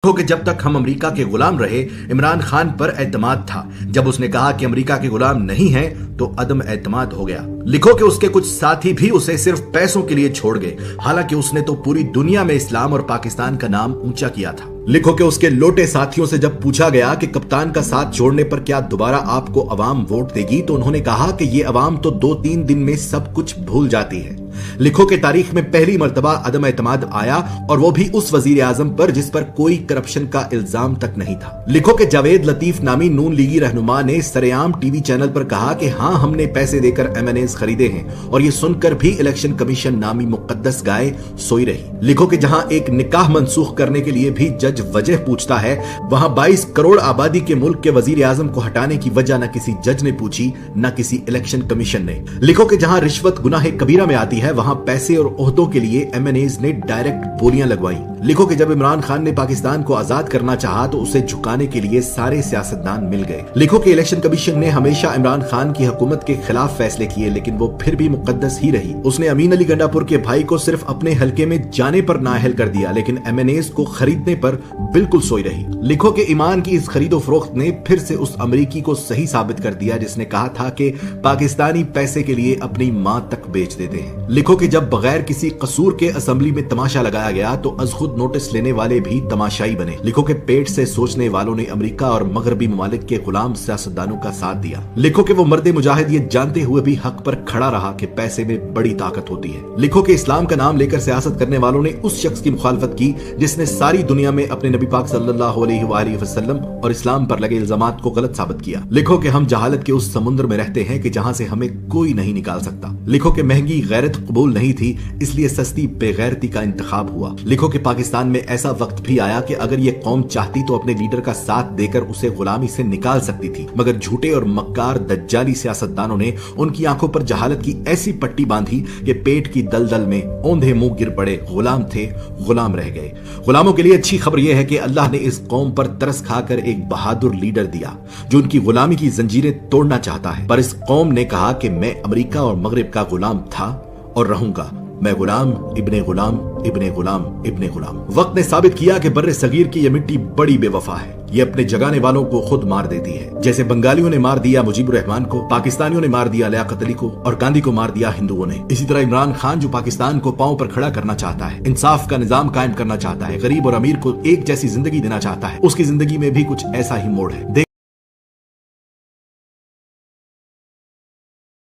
کہ جب تک ہم امریکہ کے غلام رہے عمران خان پر اعتماد تھا، جب اس نے کہا کہ امریکہ کے غلام نہیں ہیں تو عدم اعتماد ہو گیا۔ لکھو کہ اس کے کچھ ساتھی بھی اسے صرف پیسوں کے لیے چھوڑ گئے، حالانکہ اس نے تو پوری دنیا میں اسلام اور پاکستان کا نام اونچا کیا تھا۔ لکھو کہ اس کے لوٹے ساتھیوں سے جب پوچھا گیا کہ کپتان کا ساتھ چھوڑنے پر کیا دوبارہ آپ کو عوام ووٹ دے گی تو انہوں نے کہا کہ یہ عوام تو 2-3 دن میں سب کچھ بھول جاتی ہے۔ لکھو کہ تاریخ میں پہلی مرتبہ عدم اعتماد آیا اور وہ بھی اس وزیر اعظم پر جس پر کوئی کرپشن کا الزام تک نہیں تھا۔ لکھو کہ جاوید لطیف نامی نون لیگی رہنما نے سرعام ٹی وی چینل پر کہا کہ ہاں ہم نے پیسے دے کر M&As خریدے ہیں، اور یہ سن کر بھی الیکشن کمیشن نامی مقدس گائے سوئی رہی۔ لکھو کہ جہاں ایک نکاح منسوخ کرنے کے لیے بھی جج وجہ پوچھتا ہے، وہاں 22 کروڑ آبادی کے ملک کے وزیر اعظم کو ہٹانے کی وجہ نہ کسی جج نے پوچھی نہ کسی الیکشن کمیشن نے۔ لکھو کہ جہاں رشوت گناہ کبیرہ میں آتی ہے وہاں پیسے اور عہدوں کے لیے M&As نے ڈائریکٹ گولیاں لگوائیں۔ لکھو کہ جب عمران خان نے پاکستان کو آزاد کرنا چاہا تو اسے جھکانے کے لیے سارے سیاستدان مل گئے۔ لکھو کہ الیکشن کمیشن نے ہمیشہ عمران خان کی حکومت کے خلاف فیصلے کیے لیکن وہ پھر بھی مقدس ہی رہی۔ اس نے امین علی گنڈا پور کے بھائی کو صرف اپنے حلقے میں جانے پر نااہل کر دیا لیکن M&As کو خریدنے پر بالکل سوئی رہی۔ لکھو کہ ایمان کی اس خرید و فروخت نے پھر سے اس امریکی کو صحیح ثابت کر دیا جس نے کہا تھا کہ پاکستانی پیسے کے لیے اپنی ماں تک بیچ دیتے ہیں۔ لکھو کہ جب بغیر کسی قصور کے اسمبلی میں تماشا لگایا گیا تو از خود نوٹس لینے والے بھی تماشائی بنے۔ لکھو کہ پیٹ سے سوچنے والوں نے امریکہ اور مغربی ممالک کے غلام سیاستدانوں کا ساتھ دیا۔ لکھو کہ وہ مرد مجاہد یہ جانتے ہوئے بھی حق پر کھڑا رہا کہ پیسے میں بڑی طاقت ہوتی ہے۔ لکھو کہ اسلام کا نام لے کر سیاست کرنے والوں نے اس شخص کی مخالفت کی جس نے ساری دنیا میں اپنے نبی پاک صلی اللہ علیہ وآلہ وسلم اور اسلام پر لگے الزامات کو غلط ثابت کیا۔ لکھو کہ ہم جہالت کے اس سمندر میں رہتے ہیں کہ جہاں سے ہمیں کوئی نہیں نکال سکتا۔ لکھو کہ مہنگی غیرت قبول نہیں تھی اس لیے سستی بے غیرتی کا انتخاب ہوا۔ لکھو کہ پاکستان میں ایسا وقت بھی آیا کہ اگر یہ قوم چاہتی تو اپنے لیڈر کا ساتھ دے کر اسے غلامی سے نکال سکتی تھی، مگر جھوٹے اور مکار دجالی سیاستدانوں نے ان کی آنکھوں پر جہالت کی ایسی پٹی باندھی کہ پیٹ کی دلدل میں اوندھے منہ گر پڑے۔ غلام تھے، غلام رہ گئے۔ غلاموں کے لیے اچھی خبر یہ ہے کہ اللہ نے اس قوم پر ترس کھا کر ایک بہادر لیڈر دیا جو ان کی غلامی کی زنجیریں توڑنا چاہتا ہے، پر اس قوم نے کہا کہ میں امریکہ اور مغرب کا غلام تھا اور رہوں گا، میں غلام ابن غلام ابن غلام ابن غلام۔ وقت نے ثابت کیا کہ بر صغیر کی یہ مٹی بڑی بے وفا ہے، یہ اپنے جگانے والوں کو خود مار دیتی ہے۔ جیسے بنگالیوں نے مار دیا مجیب الرحمان کو، پاکستانیوں نے مار دیا لیاقت علی کو اور گاندھی کو مار دیا ہندوؤں نے، اسی طرح عمران خان جو پاکستان کو پاؤں پر کھڑا کرنا چاہتا ہے، انصاف کا نظام قائم کرنا چاہتا ہے، غریب اور امیر کو ایک جیسی زندگی دینا چاہتا ہے، اس کی زندگی میں بھی کچھ ایسا ہی موڑ ہے۔